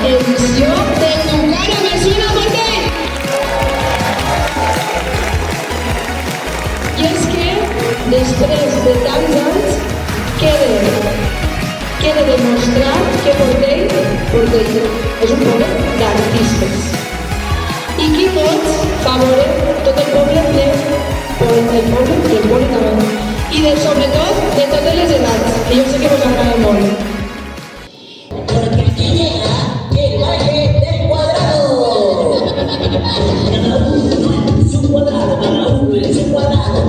edició de Tu cara me suena fuerte. I és que després de tants anys queda demostrat que Portell és un poble d'artistes i que tots fa veure tot el poble també i sobretot de totes les edats, que jo sé que vos agrada molt. Porque aquí llega el baile del cuadrado. Cada uno en su cuadrado, cada uno en su cuadrado,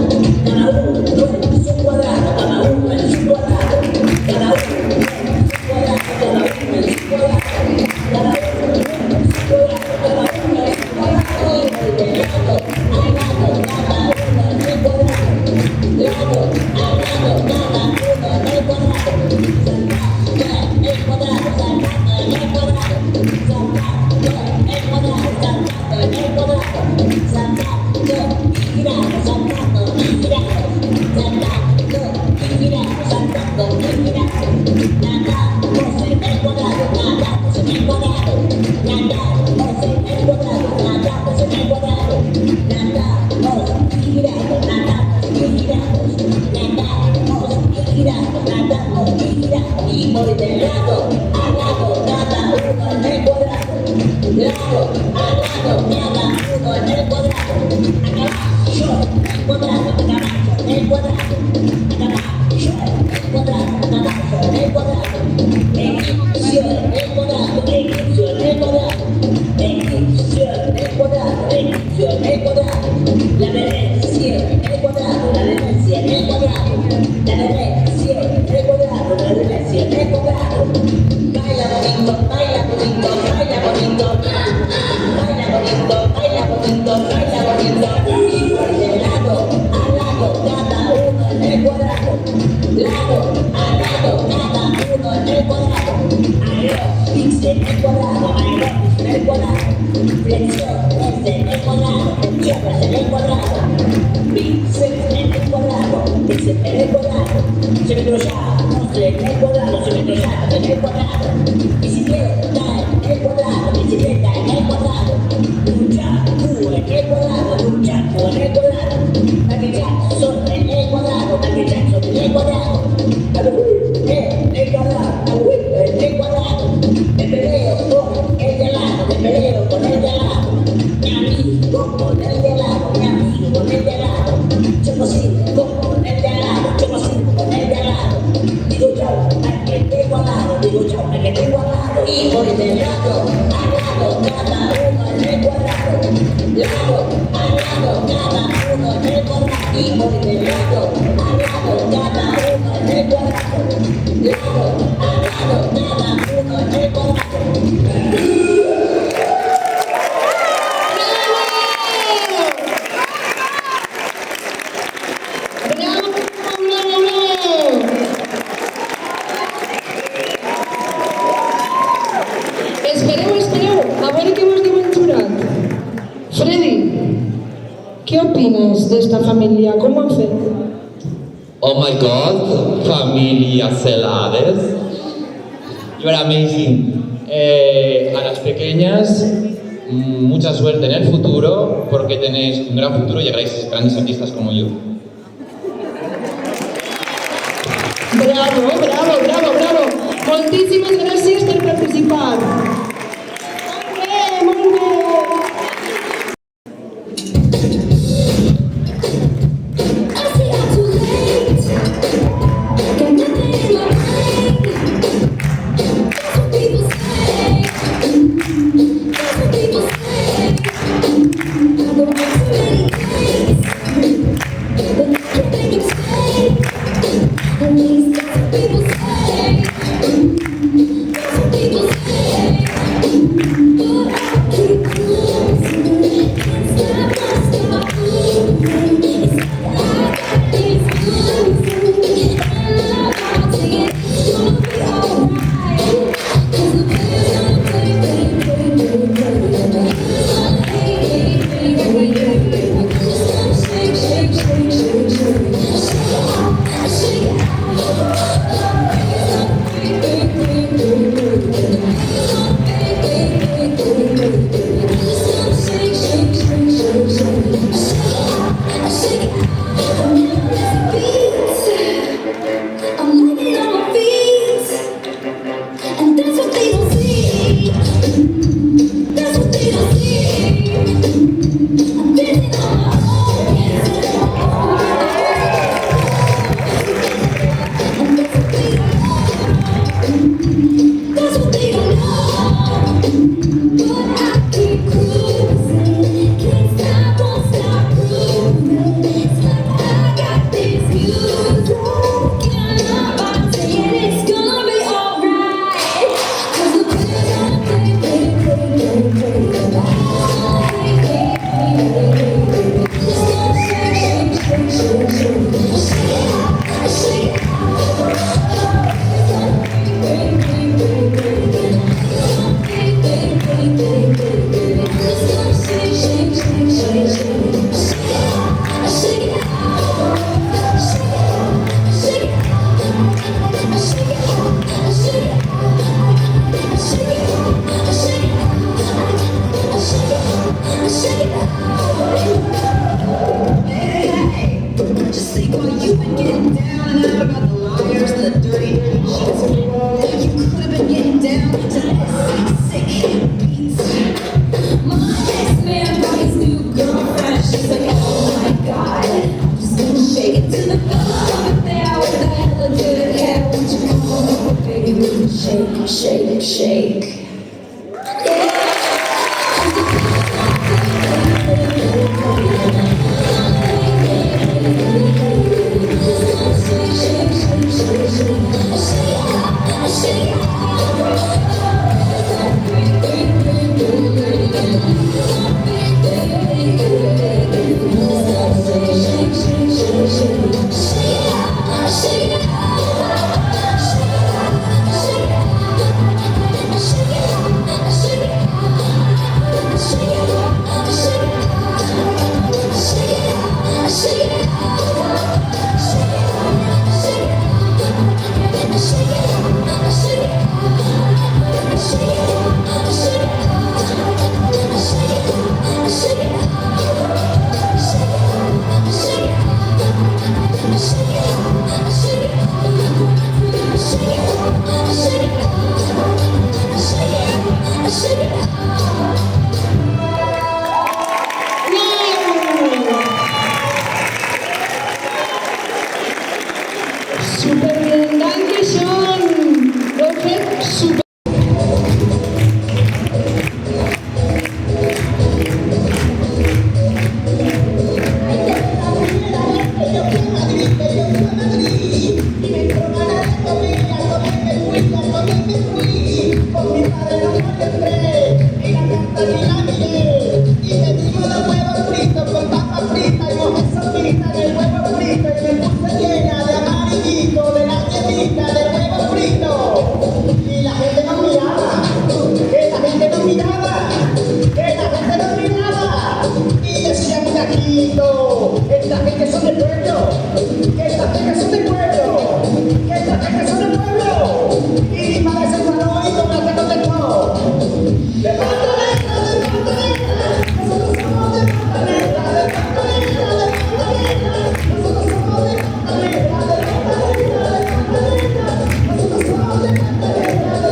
cada uno en su cuadrado, cada uno en su cuadrado, cada uno en su cuadrado, cada uno en su cuadrado, cada uno en su cuadrado, cada uno en su cuadrado, de lado a lado, cada uno en su cuadrado, lado a lado, cada uno en el cuadrado. Y voy de lado a lado, cada uno en el cuadrado. Lado a lado, cada uno en el cuadrado. Abajo, el cuadrado, abajo, el cuadrado. Abajo, el cuadrado, abajo, el cuadrado. Egipcio, el cuadrado, egipcio, el cuadrado. Egipcio, el cuadrado, egipcio, el cuadrado. La derecha, el cuadrado, la derecha, el cuadrado. La derecha, el cuadrado, la derecha, el cuadrado. Baila bonito, baila bonito, baila bonito. Baila bonito, baila bonito, baila bonito. Y de lado a lado, cada uno en el cuadrado. Lado a lado, cada uno en el cuadrado. Aeróbics en el cuadrado, aeróbics en el cuadrado. Flexiones en el cuadrado, piernas en el cuadrado. Bíceps en el cuadrado, bíceps en el cuadrado. Se me enrollamos en el cuadrado, se me enrollamos en el cuadrado. Bicicleta en el cuadrado, bicicleta en el cuadrado. Luchacu en el cuadrado, luchacu en el cuadrado. Michael Jackson en el cuadrado, Michael Jackson en el cuadrado. En el cuadrado, en el cuadrado. Me peleo con el de al lado, me peleo con el de al lado. Mi amigo con el de al lado, mi amigo con el de al lado. Yo consigo con el de al lado, yo consigo con el de al lado. Digo chao, a que tengo al lado, digo chao, a que tengo al lado. Y voy de lado a lado, cada uno en el cuadrado. Lado a lado, cada uno en el cuadrado. Y voy de lado a lado, cada uno en el cuadrado. Lado a lado, cada uno en el cuadrado. Espereu, a veure què vos diu el jurat. Freddy, què opines d'esta família? Com ho han fet? Oh my God, familia Celades. You are amazing. A las pequeñas, mucha suerte en el futuro, porque tenéis un gran futuro y llegaréis grandes artistas como yo. Bravo, bravo, bravo, bravo. Moltíssimes gràcies per participar. Molt bé, molt bé. People say Gaquito, esta gente son del pueblo, que esta gente son del pueblo, que esta gente son del pueblo. Y mi madre se paró y con la que contestó. De Pantaneta, nosotros somos de Pantaneta, de Pantaneta, de Pantaneta, nosotros somos de Pantaneta, de Pantaneta, de Pantaneta, nosotros somos de Pantaneta, de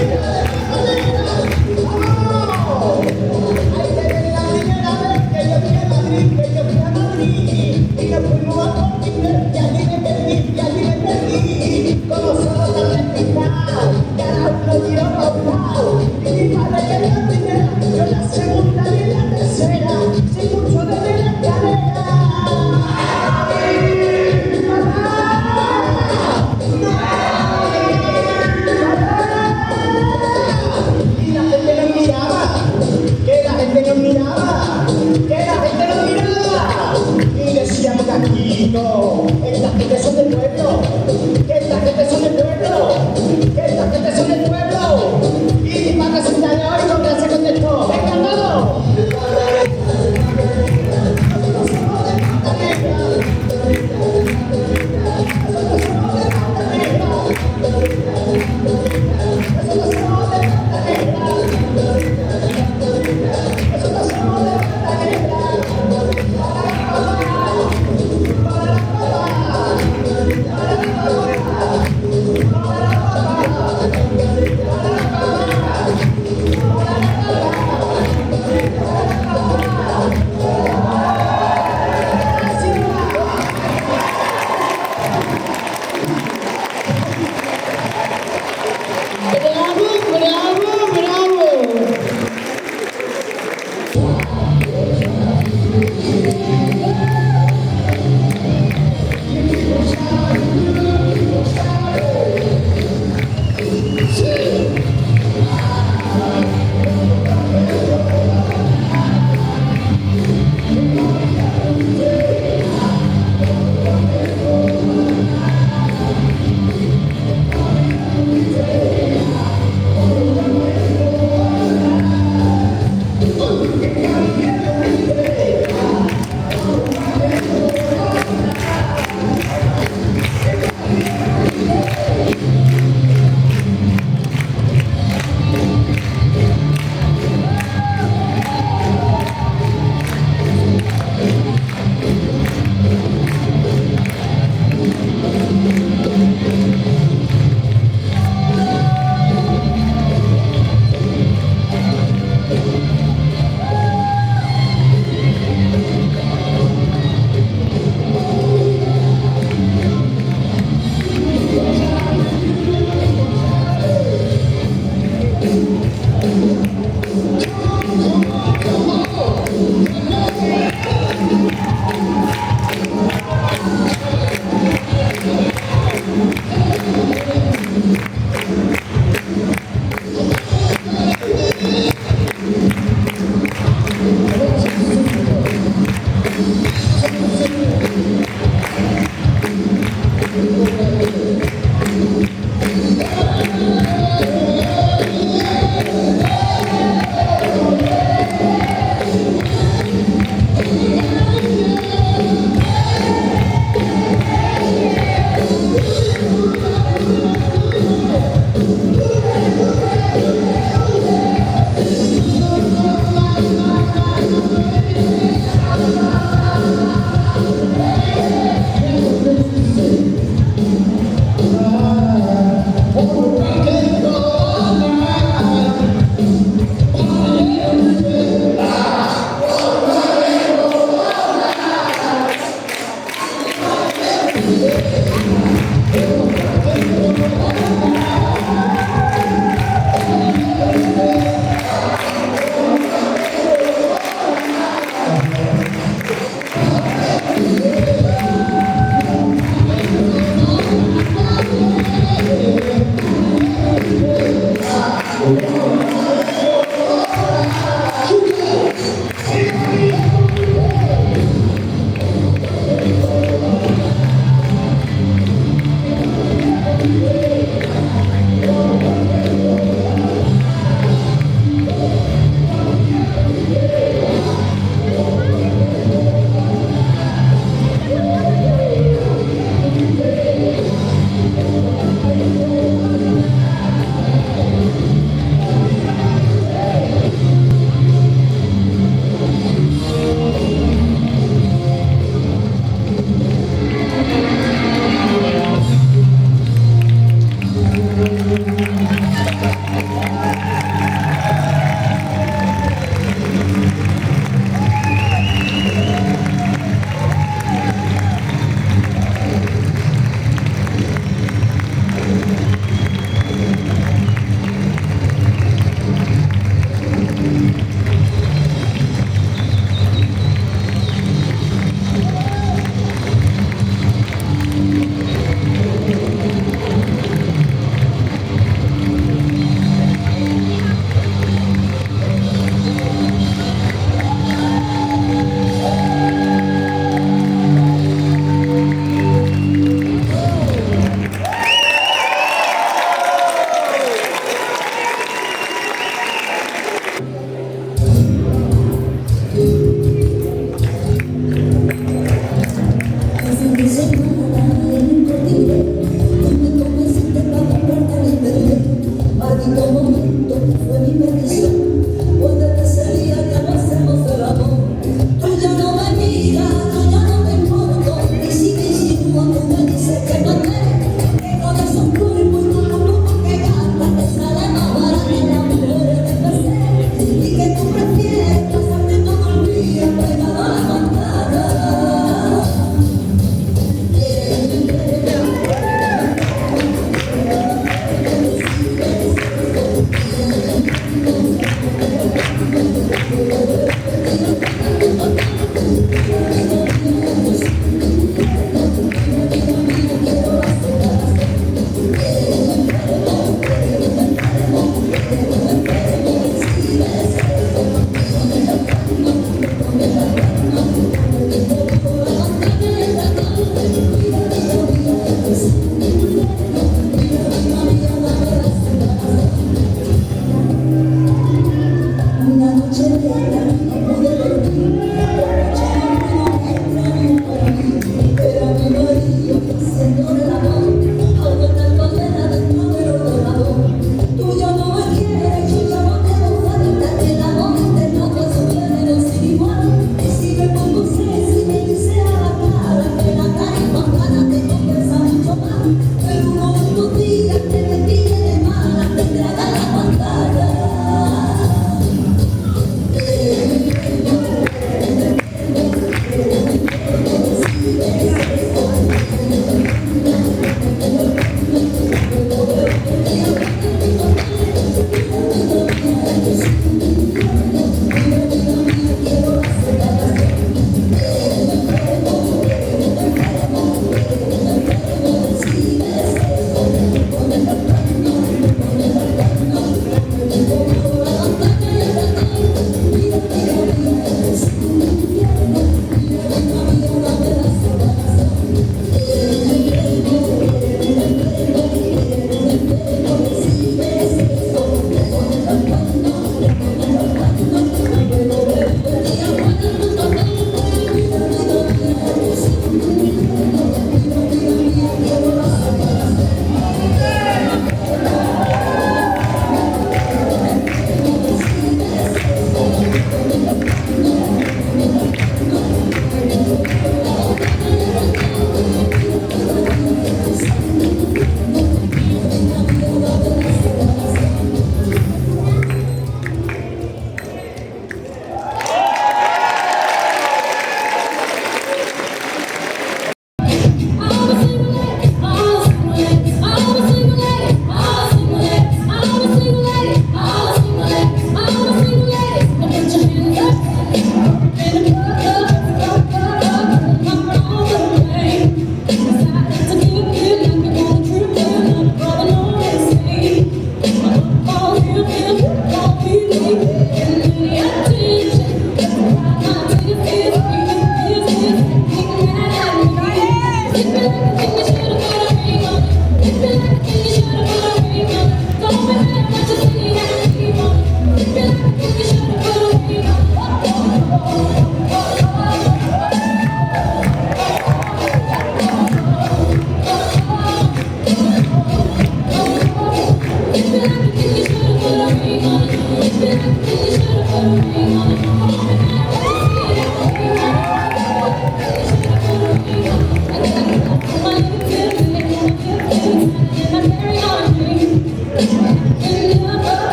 Pantaneta, de Pantaneta. ¡Vamos! Ahí te viene la primera vez que yo fui a Madrid, que yo fui a Madrid, y nos fuimos a Portugal, y allí me perdí, y allí me perdí, con los ojos tan despintados, y ahora uno tiró pautado, y mi padre que es la primera, yo la segunda y la tercera, sin mucho de ver la escalera. Y la gente nos miraba, que la gente nos miraba, que la gente nos miraba. Y decíamos Gaquito, esta gente son del pueblo, que esta gente son del pueblo, que esta gente son del pueblo. Y mi padre se salió y con se contestó, venga, no. Nosotros somos de Pantaneta, nosotros somos de Pantaneta, nosotros somos de Pantaneta. Nosotros somos de Pantaneta. Bravo, bravo, bravo.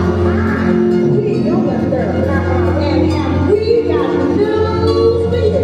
We know that they're and we got news for you.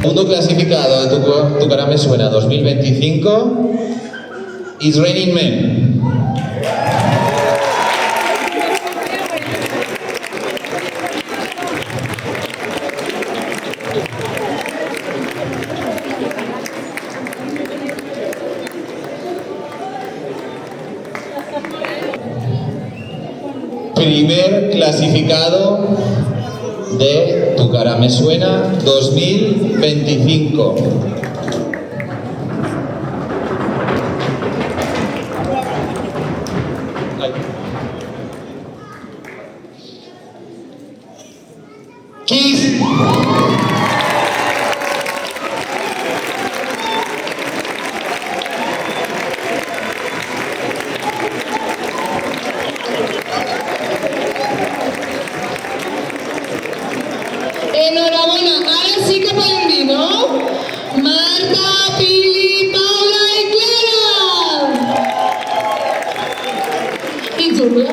Segundo clasificado de Tu cara me suena 2025, It's Raining Men. Primer clasificado de Tu cara me suena 2025. Kiss. Enhorabuena, ahora sí que pueden vir, ¿no? Marta, Pili, Paula y Clara. Y Julia.